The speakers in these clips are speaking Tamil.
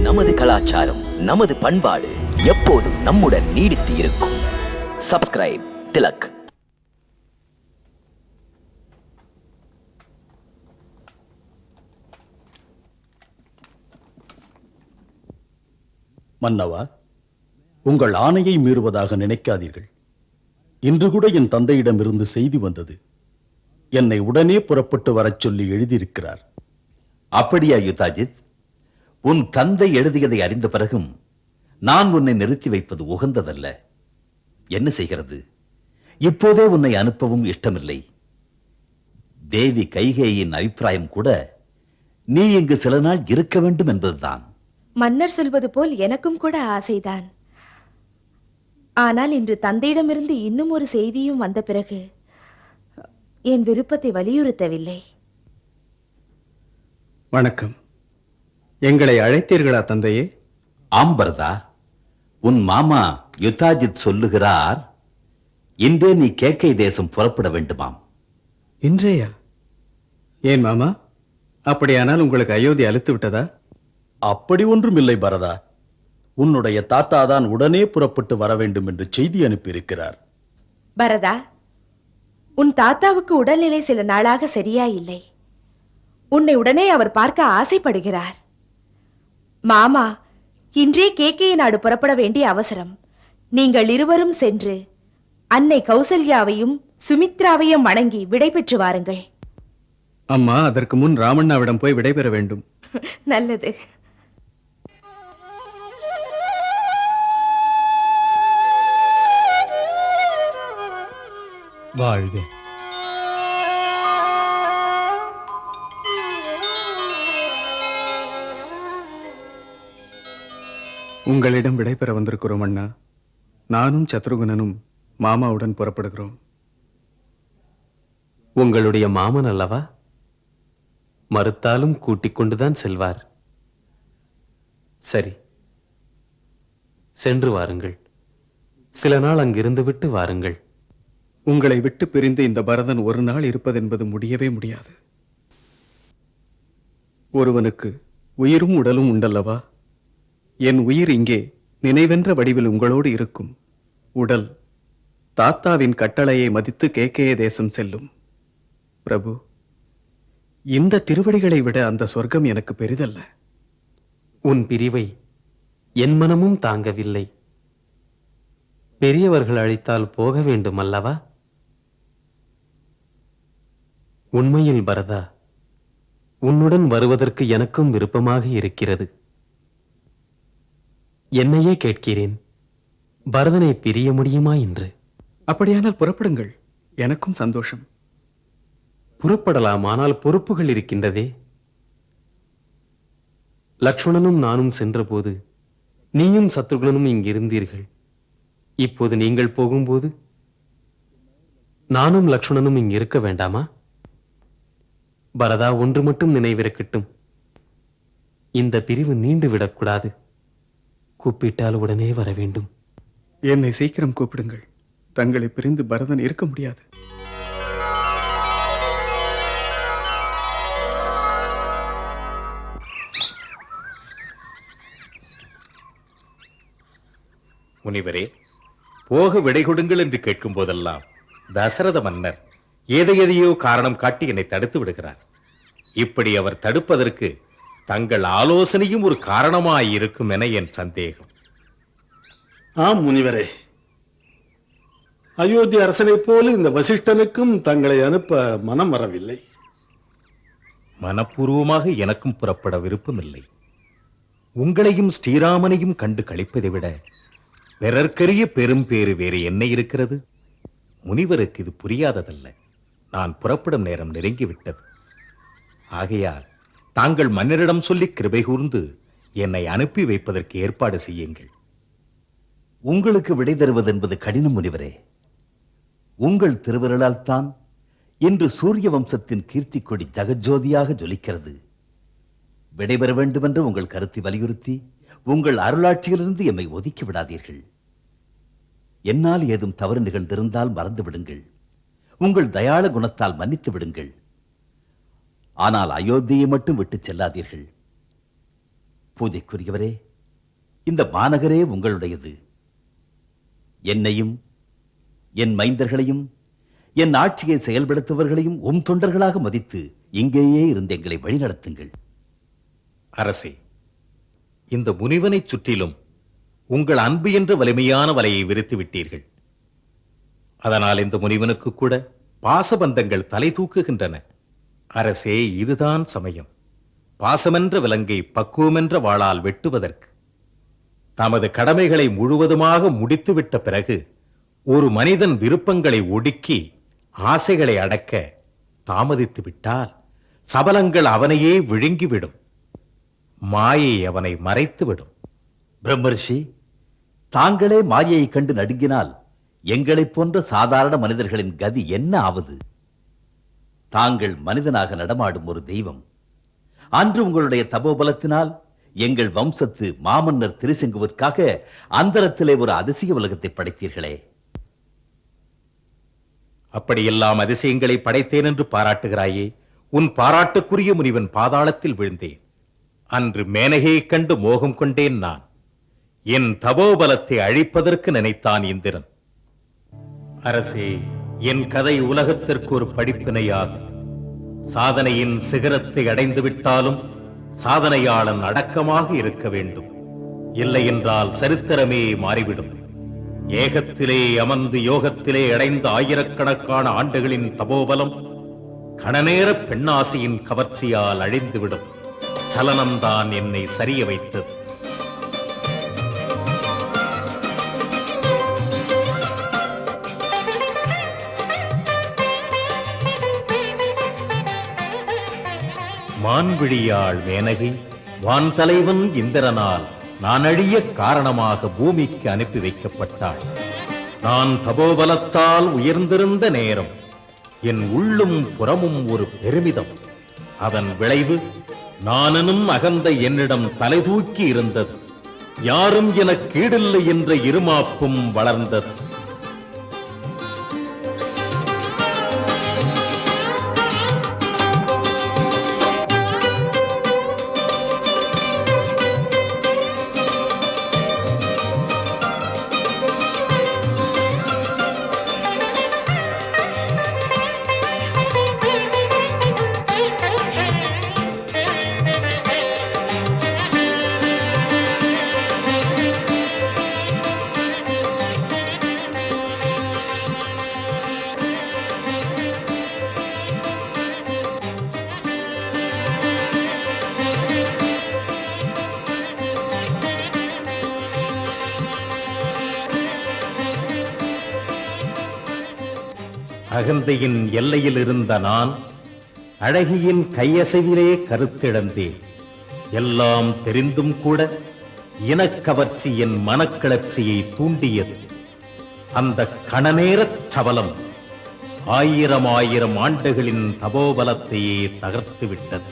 நமது கலாச்சாரம், நமது பண்பாடு எப்போதும் நம்முடன் நீடித்து இருக்கும். சப்ஸ்கிரைப் திலக். மன்னவா, உங்கள் ஆணையை மீறுவதாக நினைக்காதீர்கள். இன்று கூட என் தந்தையிடமிருந்து செய்தி வந்தது. என்னை உடனே புறப்பட்டு வரச் சொல்லி எழுதியிருக்கிறார். அப்படியா யுதாஜித்? உன் தந்தை எழுதியதை அறிந்த பிறகும் நான் உன்னை நிறுத்தி வைப்பது உகந்ததல்ல. என்ன செய்கிறது? இப்போதே உன்னை அனுப்பவும் இஷ்டமில்லை. தேவி கைகேயின் அபிப்பிராயம் கூட நீ இங்கு சில நாள் இருக்க வேண்டும் என்பதுதான். மன்னர் சொல்வது போல் எனக்கும் கூட ஆசைதான். ஆனால் இன்று தந்தையிடமிருந்து இன்னும் ஒரு செய்தியும் வந்த பிறகு என் விருப்பத்தை வலியுறுத்தவில்லை. வணக்கம். எங்களை அழைத்தீர்களா தந்தையே? ஆம்பர்தா, உன் மாமா யுதாஜித் சொல்லுகிறார், இன்றே நீ கேக்கை தேசம் புறப்பட வேண்டுமாம். இன்றையா? ஏன் மாமா, அப்படியானால் உங்களுக்கு அயோத்தி அழுத்து விட்டதா? அப்படி ஒன்றும் இல்லை பரதா. உன்னுடைய தாத்தா தான் உடனே புறப்பட்டு வர வேண்டும் என்று செய்தி அனுப்பியிருக்கிறார். பரதா, உன் தாத்தாவுக்கு உடல்நிலை சில நாளாக சரியா இல்லை. உன்னை உடனே அவர் பார்க்க ஆசைப்படுகிறார். மாமா, இன்றே கேகே நாடு புறப்பட வேண்டிய அவசரம். நீங்கள் இருவரும் சென்று அன்னை கௌசல்யாவையும் சுமித்ராவையும் வணங்கி விடை பெற்று வாருங்கள். அம்மா, அதற்கு முன் ராமண்ணாவிடம் போய் விடைபெற வேண்டும். நல்லது. வாழ்க. உங்களிடம் விடைபெற வந்திருக்கிறோம் அண்ணா. நானும் சத்ருகுணனும் மாமாவுடன் புறப்படுகிறோம். உங்களுடைய மாமன் அல்லவா? மறுத்தாலும் கூட்டிக் கொண்டுதான் செல்வார். சரி, சென்று வாருங்கள். சில நாள் அங்கிருந்து விட்டு வாருங்கள். உங்களை விட்டு பிரிந்து இந்த பரதன் ஒரு நாள் இருப்பதென்பது முடியவே முடியாது. ஒருவனுக்கு உயிரும் உடலும் உண்டல்லவா? என் உயிர் இங்கே நினைவென்ற வடிவில் உங்களோடு இருக்கும். உடல் தாத்தாவின் கட்டளையை மதித்து கேகே தேசம் செல்லும். பிரபு, இந்த திருவடிகளை விட அந்த சொர்க்கம் எனக்கு பெரிதல்ல. உன் பிரிவை என் மனமும் தாங்கவில்லை. பெரியவர்கள் அழைத்தால் போக வேண்டும் அல்லவா? உண்மையில் பரதா, உன்னுடன் வருவதற்கு எனக்கும் விருப்பமாக இருக்கிறது. என்னையே கேட்கிறேன், பரதனை பிரிய முடியுமா என்று. அப்படியானால் புறப்படுங்கள், எனக்கும் சந்தோஷம். புறப்படலாம், ஆனால் பொறுப்புகள் இருக்கின்றதே. லக்ஷ்மணனும் நானும் சென்றபோது நீயும் சத்ருகுணனும் இங்கிருந்தீர்கள். இப்போது நீங்கள் போகும்போது நானும் லக்ஷ்மணனும் இங்கு இருக்க வேண்டாமா? பரதா, ஒன்று மட்டும் நினைவிருக்கட்டும், இந்த பிரிவு நீண்டு விடக்கூடாது. கூப்பிட்டால் உடனே வர வேண்டும். என்னை சீக்கிரம் கூப்பிடுங்கள். தங்களை பிரிந்து பரதன் இருக்க முடியாது. முனிவரே, போக விடை கொடுங்கள் என்று கேட்கும் போதெல்லாம் தசரத மன்னர் எதையோ காரணம் காட்டி என்னை தடுத்து விடுகிறார். இப்படி அவர் தடுப்பதற்கு தங்கள் ஆலோசனையும் ஒரு காரணமாயிருக்கும் என என் சந்தேகம். ஆம் முனிவரே, அயோத்தி அரசனைப் போல இந்த வசிஷ்டனுக்கும் தங்களை அனுப்ப மனம் வரவில்லை. மனப்பூர்வமாக எனக்கும் புறப்பட விருப்பமில்லை. உங்களையும் ஸ்ரீராமனையும் கண்டு கழிப்பதை விட பிறர்க்கரிய பெரும் பேறு வேறு என்ன இருக்கிறது? முனிவருக்கு இது புரியாததல்ல. நான் புறப்படும் நேரம் நெருங்கிவிட்டது. ஆகையால் தாங்கள் மன்னரிடம் சொல்லி கிருபை கூர்ந்து என்னை அனுப்பி வைப்பதற்கு ஏற்பாடு செய்யுங்கள். உங்களுக்கு விடை தருவது என்பது கடினம் முனிவரே. உங்கள் திருவிரலால் தான் இன்று சூரிய வம்சத்தின் கீர்த்தி கொடி ஜகஜோதியாக ஜொலிக்கிறது. விடைபெற வேண்டுமென்று உங்கள் கருத்தை வலியுறுத்தி உங்கள் அருளாட்சியிலிருந்து எம்மை ஒதுக்கி விடாதீர்கள். என்னால் ஏதும் தவறு நிகழ்ந்திருந்தால் மறந்து விடுங்கள். உங்கள் தயாள குணத்தால் மன்னித்து விடுங்கள். ஆனால் அயோத்தியை மட்டும் விட்டு செல்லாதீர்கள். பூஜைக்குரியவரே, இந்த மாநகரே உங்களுடையது. என்னையும் என் மைந்தர்களையும் என் ஆட்சியை செயல்படுத்துபவர்களையும் தொண்டர்களாக மதித்து இங்கேயே இருந்து எங்களை வழிநடத்துங்கள். அரசே, இந்த முனிவனைச் சுற்றிலும் உங்கள் அன்பு என்ற வலிமையான வலையை விரித்து விட்டீர்கள். அதனால் இந்த முனிவனுக்கு கூட பாசபந்தங்கள் தலை தூக்குகின்றன. அரசே, இதுதான் சமயம். பாசமென்ற விலங்கை பக்குவமென்ற வாளால் வெட்டுவதற்கு. தமது கடமைகளை முழுவதுமாக முடித்துவிட்ட பிறகு ஒரு மனிதன் விருப்பங்களை ஒடுக்கி ஆசைகளை அடக்க தாமதித்து விட்டால் சபலங்கள் அவனையே விழுங்கிவிடும். மாயை அவனை மறைத்துவிடும். பிரம்மர்ஷி, தாங்களே மாயையை கண்டு நடுங்கினால் எங்களைப் போன்ற சாதாரண மனிதர்களின் கதி என்ன ஆவது? தாங்கள் மனிதனாக நடமாடும் ஒரு தெய்வம். அன்று உங்களுடைய தபோபலத்தினால் எங்கள் வம்சத்து மாமன்னர் திருசிங்குவிற்காக அந்தரத்திலே ஒரு அதிசய உலகத்தை படைத்தீர்களே. அப்படியெல்லாம் அதிசயங்களை படைத்தேன் என்று பாராட்டுகிறாயே, உன் பாராட்டுக்குரிய முனிவன் பாதாளத்தில் விழுந்தேன். அன்று மேனகையைக் கண்டு மோகம் கொண்டேன் நான். என் தபோபலத்தை அழிப்பதற்கு நினைத்தான் இந்திரன். அரசே, என் கதை உலகத்திற்கு ஒரு படிப்பினையாகும். சாதனையின் சிகரத்தை அடைந்து விட்டாலும் சாதனையாளன் அடக்கமாக இருக்க வேண்டும். இல்லை என்றால் சரித்திரமே மாறிவிடும். ஏகத்திலே அமர்ந்து யோகத்திலே அடைந்த ஆயிரக்கணக்கான ஆண்டுகளின் தபோபலம் கணநேர பெண்ணாசையின் கவர்ச்சியால் அழிந்துவிடும். சலனம்தான் என்னை சரிய வைத்தது. மான்விழியாள் மேனகை வான் தலைவன் இந்திரனால் நான் அழிய காரணமாக பூமிக்கு அனுப்பி வைக்கப்பட்டாள். நான் தபோபலத்தால் உயர்ந்திருந்த நேரம் என் உள்ளும் புறமும் ஒரு பெருமிதம். அதன் விளைவு நானும் அகந்த என்னிடம் தலை தூக்கி இருந்தது. யாரும் எனக்கு கீடில்லை என்ற இருமாப்பும் வளர்ந்தது. அகந்தையின் எல்லையில் இருந்த நான் அழகியின் கையசைவிலே கருத்திழந்தேன். எல்லாம் தெரிந்தும் கூட இனக்கவர்ச்சி என் மனக்கிளர்ச்சியை தூண்டியது. அந்த கணநேரச் சபலம் ஆயிரம் ஆண்டுகளின் தபோபலத்தையே தகர்த்து விட்டது.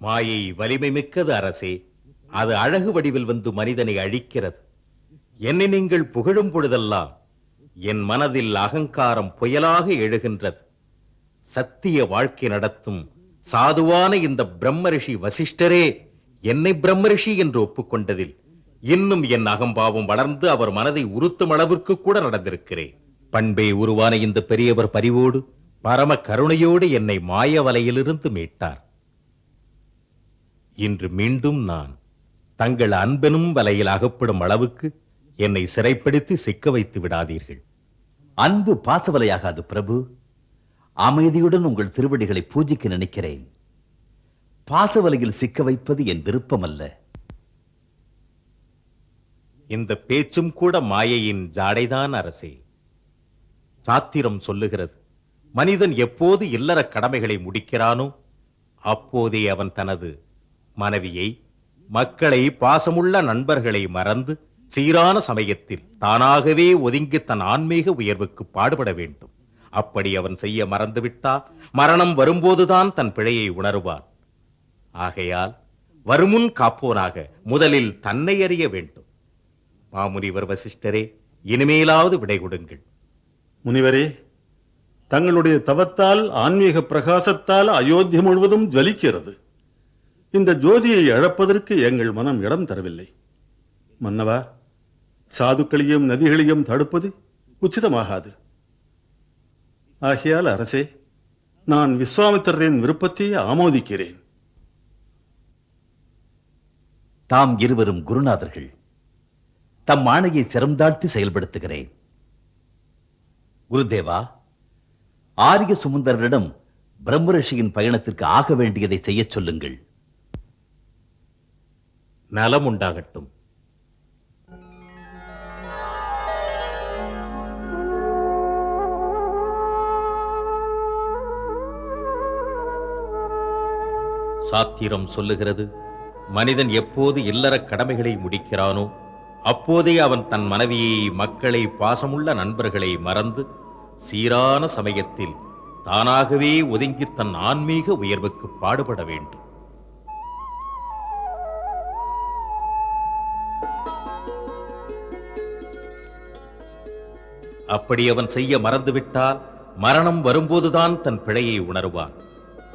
மாயை வலிமை மிக்கது அரசே. அது அழகு வடிவில் வந்து மனிதனை அழிக்கிறது. என்னை நீங்கள் புகழும் பொழுதெல்லாம் என் மனதில் அகங்காரம் புயலாக எழுகின்றது. சத்திய வாழ்க்கை நடத்தும் சாதுவான இந்த பிரம்மரிஷி வசிஷ்டரே என்னை பிரம்மரிஷி என்று ஒப்புக்கொண்டதில் இன்னும் என் அகம்பாவம் வளர்ந்து அவர் மனதை உறுத்தும் அளவிற்கு கூட நடந்திருக்கிறேன். பண்பே உருவான இந்த பெரியவர் பரிவோடு பரம கருணையோடு என்னை மாய வலையிலிருந்து மீட்டார். இன்று மீண்டும் நான் தங்கள் அன்பெனும் வலையில் அகப்படும் அளவுக்கு என்னை சிறைப்படுத்தி சிக்க வைத்து விடாதீர்கள். அன்பு பாசவலையாகாது பிரபு. அமைதியுடன் உங்கள் திருவடிகளை பூஜிக்க நினைக்கிறேன். பாசவலையில் சிக்க வைப்பது என் விருப்பமல்ல. இந்த பேச்சும் கூட மாயையின் ஜாடைதான் அரசே. சாத்திரம் சொல்லுகிறது, மனிதன் எப்போது இல்லற கடமைகளை முடிக்கிறானோ அப்போதே அவன் தனது மனைவியை, மக்களை, பாசமுள்ள நண்பர்களை மறந்து சீரான சமயத்தில் தானாகவே ஒதுங்கி தன் ஆன்மீக உயர்வுக்கு பாடுபட வேண்டும். அப்படி அவன் செய்ய மறந்துவிட்டால் மரணம் வரும்போதுதான் தன் பிழையை உணருவான். ஆகையால் வருமுன் காப்போனாக முதலில் தன்னை அறிய வேண்டும். மாமுனிவர் வசிஷ்டரே, இனிமேலாவது விடை கொடுங்கள். முனிவரே, தங்களுடைய தவத்தால் ஆன்மீக பிரகாசத்தால் அயோத்தி முழுவதும் ஜலிக்கிறது. இந்த ஜோதியை அழப்பதற்கு எங்கள் மனம் இடம் தரவில்லை. மன்னவா, சாதுக்களையும் நதிகளையும் தடுப்பது உச்சிதமாகாது. ஆகையால் அரசே, நான் விஸ்வாமித்திரரின் விருப்பத்தை ஆமோதிக்கிறேன். தாம் இருவரும் குருநாதர்கள். தம் ஆணையை சிரம்தாழ்த்தி செயல்படுத்துகிறேன். குருதேவா, ஆரிய சுமந்தரிடம் பிரம்மரிஷியின் பயணத்திற்கு ஆக வேண்டியதை செய்யச் சொல்லுங்கள். நலம் உண்டாகட்டும். சாத்திரம் சொல்லுகிறது, மனிதன் எப்போது இல்லறக் கடமைகளை முடிக்கிறானோ அப்போதே அவன் தன் மனைவியை, மக்களை, பாசமுள்ள நண்பர்களை மறந்து சீரான சமயத்தில் தானாகவே ஒதுங்கி தன் ஆன்மீக உயர்வுக்கு பாடுபட வேண்டும். அப்படி அவன் செய்ய மறந்துவிட்டால் மரணம் வரும்போதுதான் தன் பிழையை உணர்வான்.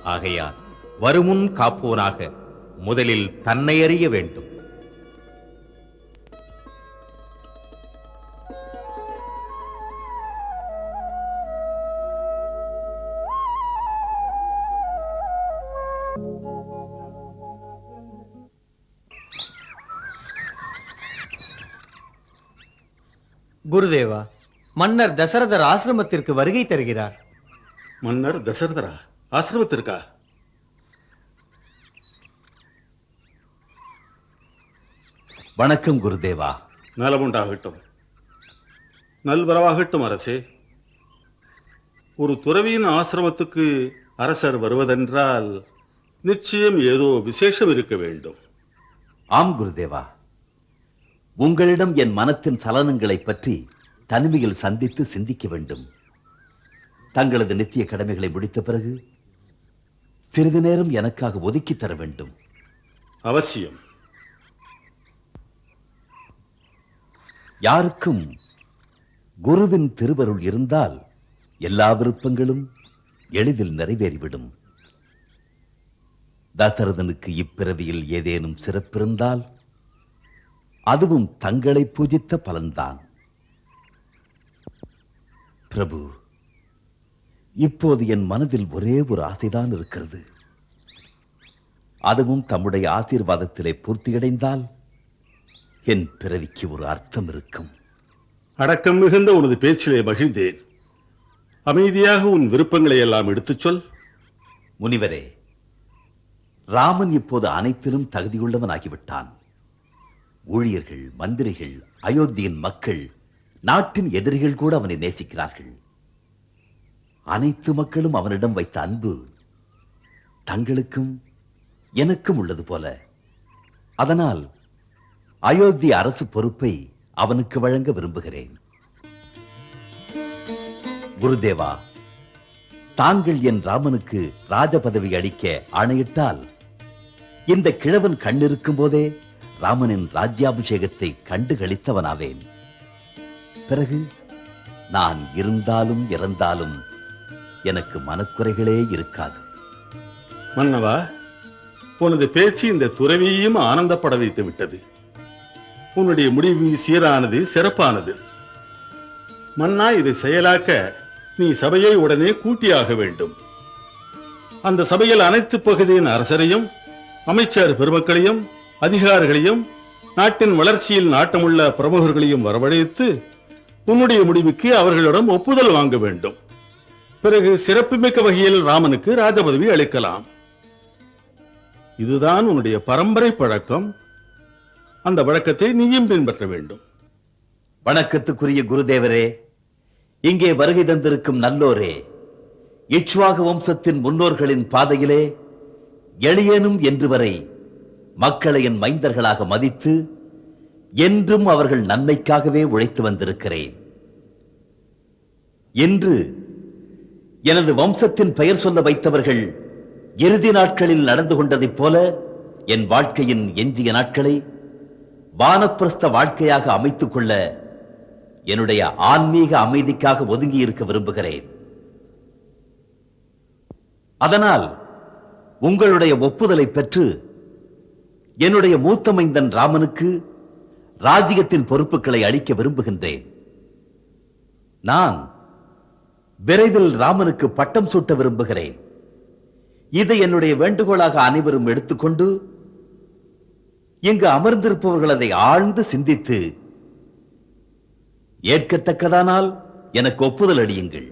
ஆகையால் வருமுன் காப்போனாக முதலில் தன்னை அறிய வேண்டும். குருதேவா, மன்னர் தசரதர் ஆசிரமத்திற்கு வருகை தருகிறார். மன்னர் தசரதரா? ஆசிரமத்திற்கா? வணக்கம் குருதேவா. நலமுண்டாகட்டும். நல்வரவாகட்டும் அரசே. ஒரு துறவியின் ஆசிரமத்துக்கு அரசர் வருவதென்றால் நிச்சயம் ஏதோ விசேஷம் இருக்க வேண்டும். ஆம் குருதேவா, உங்களிடம் என் மனத்தின் சலனங்களை பற்றி தனிமையில் சந்தித்து சிந்திக்க வேண்டும். தங்களது நித்திய கடமைகளை முடித்த பிறகு சிறிது நேரம் எனக்காக ஒதுக்கி தர வேண்டும். அவசியம். யாருக்கும் குருவின் திருவருள் இருந்தால் எல்லா விருப்பங்களும் எளிதில் நிறைவேறிவிடும். தசரதனுக்கு இப்பிறவியில் ஏதேனும் சிறப்பிருந்தால் அதுவும் தங்களை பூஜித்த பலன்தான். பிரபு, இப்போது என் மனதில் ஒரே ஒரு ஆசைதான் இருக்கிறது. அதுவும் தம்முடைய ஆசீர்வாதத்திலே பூர்த்தியடைந்தால் என் பிறவிக்கு ஒரு அர்த்தம் இருக்கும். அடக்கம் மிகுந்த உனது பேச்சிலே மகிழ்ந்தேன். அமைதியாக உன் விருப்பங்களை எல்லாம் எடுத்துச் சொல். முனிவரே, ராமன் இப்போது அனைத்திலும் தகுதியுள்ளவனாகிவிட்டான். ஊழியர்கள், மந்திரிகள், அயோத்தியின் மக்கள், நாட்டின் எதிரிகள் கூட அவனை நேசிக்கிறார்கள். அனைத்து மக்களும் அவனிடம் வைத்த அன்பு தங்களுக்கும் எனக்கும் உள்ளது போல. அதனால் அயோத்தி அரசு பொறுப்பை அவனுக்கு வழங்க விரும்புகிறேன். குருதேவா, தாங்கள் என் ராமனுக்கு ராஜ பதவி அளிக்க ஆணையிட்டால் இந்த கிழவன் கண்ணிருக்கும் போதே ராமனின் ராஜ்யாபிஷேகத்தை கண்டு களித்தவனாவேன். பிறகு நான் இருந்தாலும் இறந்தாலும் எனக்கு மனக்குறைகளே இருக்காது. மன்னவா, உனது பேச்சு இந்த துறவியையும் ஆனந்தப்பட வைத்து விட்டது. உன்னுடைய முடிவு சீரானது, சிறப்பானது. மன்னா, இதை செயலாக்க நீ சபையை உடனே கூட்டியாக வேண்டும். அந்த சபையில் அனைத்து பகுதியின் அரசரையும், அமைச்சர் பெருமக்களையும், அதிகாரிகளையும், நாட்டின் வளர்ச்சியில் நாட்டமுள்ள பிரமுகர்களையும் வரவழைத்து உன்னுடைய முடிவுக்கு அவர்களிடம் ஒப்புதல் வாங்க வேண்டும். பிறகு சிறப்புமிக்க வகையில் ராமனுக்கு ராஜபதவி அளிக்கலாம். இதுதான் உன்னுடைய பரம்பரை பழக்கம். அந்த வழக்கத்தை நீயும் பின்பற்ற வேண்டும். வணக்கத்துக்குரிய குருதேவரே, இங்கே வருகை தந்திருக்கும் நல்லோரே, இக்ஷ்வாகு வம்சத்தின் முன்னோர்களின் பாதையிலே எளியேனும் என்று வரை மக்களை என் மைந்தர்களாக மதித்து என்றும் அவர்கள் நன்மைக்காகவே உழைத்து வந்திருக்கிறேன். இன்று எனது வம்சத்தின் பெயர் சொல்ல வைத்தவர்கள் இறுதி நாட்களில் நடந்து கொண்டதைப் போல என் வாழ்க்கையின் எஞ்சிய நாட்களை வானப்பிரஸ்த வாழ்க்கையாக அமைத்துக் கொள்ள என்னுடைய ஆன்மீக அமைதிக்காக ஒதுங்கி இருக்க விரும்புகிறேன். அதனால் உங்களுடைய ஒப்புதலை பெற்று என்னுடைய மூத்த மைந்தன் ராமனுக்கு ராஜ்யத்தின் பொறுப்புகளை அளிக்க விரும்புகின்றேன். நான் விரைவில் ராமனுக்கு பட்டம் சூட்ட விரும்புகிறேன். இதை என்னுடைய வேண்டுகோளாக அனைவரும் எடுத்துக்கொண்டு இங்கு அமர்ந்திருப்பவர்கள் அதை ஆழ்ந்து சிந்தித்து ஏற்கத்தக்கதானால் எனக்கு ஒப்புதல் அளியுங்கள்.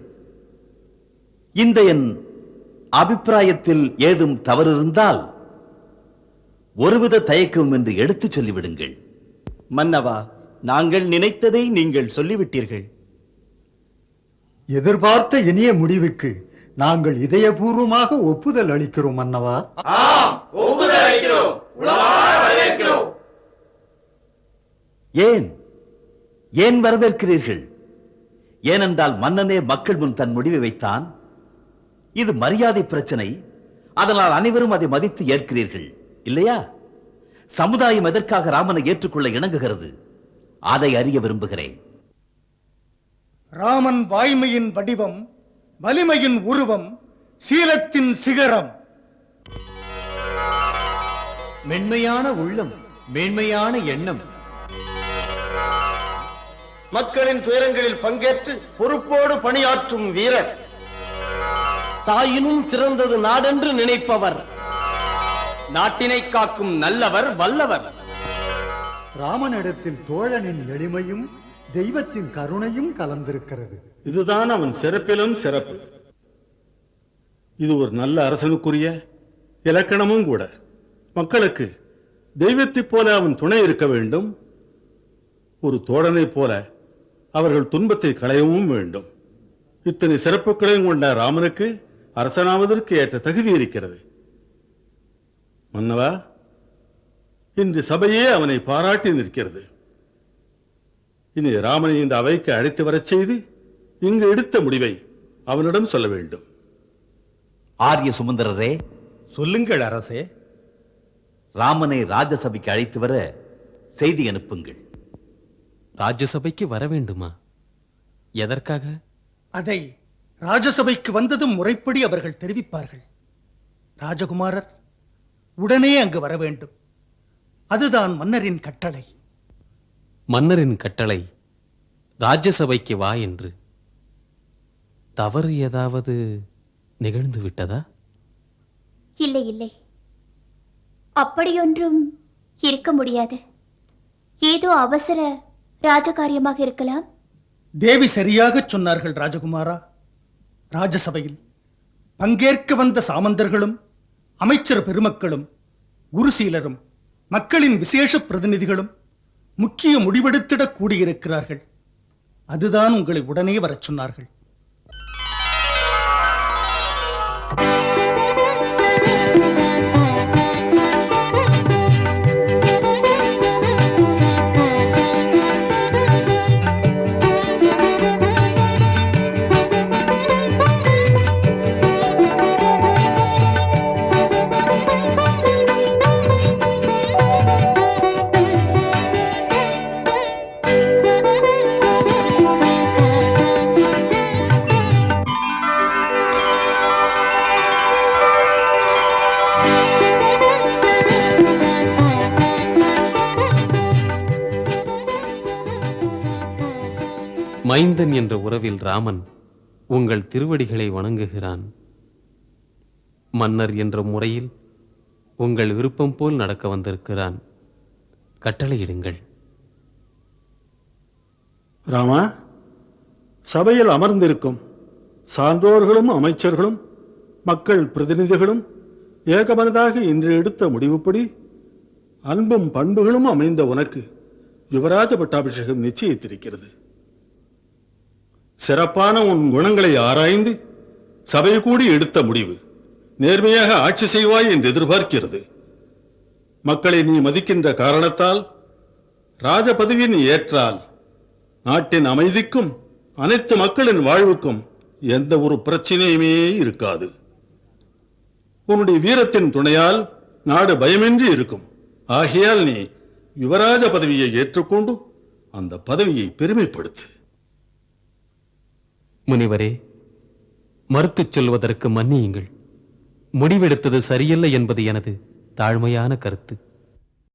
இந்த என் அபிப்பிராயத்தில் ஏதும் தவறு இருந்தால் ஒருவித தயக்கம் என்று எடுத்துச் சொல்லிவிடுங்கள். மன்னவா, நாங்கள் நினைத்ததை நீங்கள் சொல்லிவிட்டீர்கள். எதிர்பார்த்த இனிய முடிவுக்கு நாங்கள் இதயபூர்வமாக ஒப்புதல் அளிக்கிறோம் மன்னவா. ஏன் ஏன் வரவேற்கிறீர்கள்? ஏனென்றால் மன்னனே மக்கள் முன் தன் முடிவை வைத்தான். இது மரியாதை பிரச்சனை. அதனால் அனைவரும் அதை மதித்து ஏற்கிறீர்கள் இல்லையா? சமுதாயம் எதற்காக ராமனை ஏற்றுக்கொள்ள இணங்குகிறது அதை அறிய விரும்புகிறேன். ராமன் வாய்மையின் வடிவம், வலிமையின் உருவம், சீலத்தின் சிகரம். மென்மையான உள்ளம், மேன்மையான எண்ணம். மக்களின் துயரங்களில் பங்கேற்று பொறுப்போடு பணியாற்றும் வீரர். தாயினும் சிறந்தது நாடென்று நினைப்பவர். நாட்டினை காக்கும் நல்லவர், வல்லவர். ராமனிடத்தில் தோழனின் எளிமையும் தெய்வத்தின் கருணையும் கலந்திருக்கிறது. இதுதான் அவன் சிறப்பிலும் சிறப்பு. இது ஒரு நல்ல அரசனுக்குரிய இலக்கணமும் கூட. மக்களுக்கு தெய்வத்தைப் போல அவன் துணை இருக்க வேண்டும். ஒரு தோழனைப் போல அவர்கள் துன்பத்தை களையவும் வேண்டும். இத்தனை சிறப்புகளையும் கொண்ட ராமனுக்கு அரசனாவதற்கு ஏற்ற தகுதி இருக்கிறது. மன்னவா, இன்று சபையே அவனை பாராட்டி நிற்கிறது. இனி ராமனை இந்த அவைக்கு அழைத்து வரச் செய்து இங்கு எடுத்த முடிவை அவனிடம் சொல்ல வேண்டும். ஆரிய சுமந்திரரே, சொல்லுங்கள் அரசே. ராமனை ராஜசபைக்கு அழைத்து வர செய்தி அனுப்புங்கள். ராஜ்யசபைக்கு வர வேண்டுமா? எதற்காக? அதை ராஜசபைக்கு வந்ததும் முறைப்படி அவர்கள் தெரிவிப்பார்கள். ராஜகுமாரர் உடனே அங்கு வர வேண்டும். அதுதான் மன்னரின் கட்டளை. மன்னரின் கட்டளை ராஜ்யசபைக்கு வா என்று. தவறு ஏதாவது நிகழ்ந்து விட்டதா? இல்லை இல்லை, அப்படியொன்றும் இருக்க முடியாது. ஏதோ அவசர ராஜகாரியமாக இருக்கலாம். தேவி சரியாக சொன்னார்கள் ராஜகுமாரா. ராஜசபையில் பங்கேற்க வந்த சாமந்தர்களும் அமைச்சர் பெருமக்களும் குருசீலரும் மக்களின் விசேஷ பிரதிநிதிகளும் முக்கிய முடிவெடுத்திட கூடியிருக்கிறார்கள். அதுதான் உங்களை உடனே வரச் சொன்னார்கள். மைந்தன் என்ற உறவில் ராமன் உங்கள் திருவடிகளை வணங்குகிறான். மன்னர் என்ற முறையில் உங்கள் விருப்பம் போல் நடக்க வந்திருக்கிறான். கட்டளையிடுங்கள். ராமா, சபையில் அமர்ந்திருக்கும் சான்றோர்களும் அமைச்சர்களும் மக்கள் பிரதிநிதிகளும் ஏகமனதாக இன்று எடுத்த முடிவுப்படி அன்பும் பண்புகளும் அமைந்த உனக்கு யுவராஜ பட்டாபிஷேகம் நிச்சயித்திருக்கிறது. சிறப்பான உன் குணங்களை ஆராய்ந்து சபை கூடி எடுத்த முடிவு நேர்மையாக ஆட்சி செய்வாய் என்று எதிர்பார்க்கிறது. மக்களை நீ மதிக்கின்ற காரணத்தால் ராஜ பதவியை நீ ஏற்றால் நாட்டின் அமைதிக்கும் அனைத்து மக்களின் வாழ்வுக்கும் எந்த ஒரு பிரச்சனையுமே இருக்காது. உன்னுடைய வீரத்தின் துணையால் நாடு பயமின்றி இருக்கும். ஆகையால் நீ யுவராஜ பதவியை ஏற்றுக்கொண்டு அந்த பதவியை பெருமைப்படுத்து. முனிவரே, மறுத்துச் சொல்வதற்கு மன்னியுங்கள். முடிவெடுத்தது சரியல்ல என்பது எனது தாழ்மையான கருத்து.